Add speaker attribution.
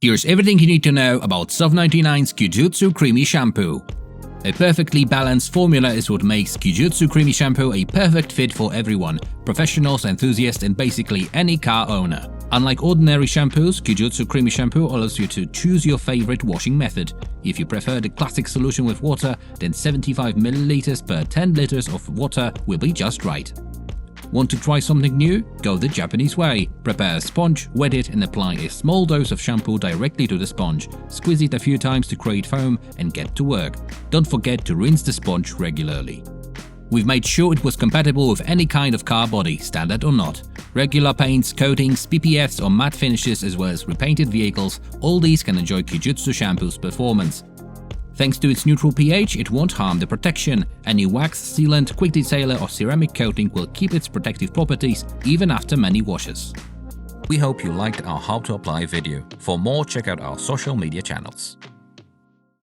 Speaker 1: Here's everything you need to know about Soft99's QJUTSU Creamy Shampoo. A perfectly balanced formula is what makes QJUTSU Creamy Shampoo a perfect fit for everyone, professionals, enthusiasts, and basically any car owner. Unlike ordinary shampoos, QJUTSU Creamy Shampoo allows you to choose your favorite washing method. If you prefer the classic solution with water, then 75 ml per 10 liters of water will be just right. Want to try something new? Go the Japanese way. Prepare a sponge, wet it, and apply a small dose of shampoo directly to the sponge. Squeeze it a few times to create foam and get to work. Don't forget to rinse the sponge regularly. We've made sure it was compatible with any kind of car body, standard or not. Regular paints, coatings, PPFs or matte finishes, as well as repainted vehicles, all these can enjoy QJUTSU shampoo's performance. Thanks to its neutral pH, it won't harm the protection. Any wax, sealant, quick detailer or ceramic coating will keep its protective properties even after many washes. We hope you liked our how to apply video. For more, check out our social media channels.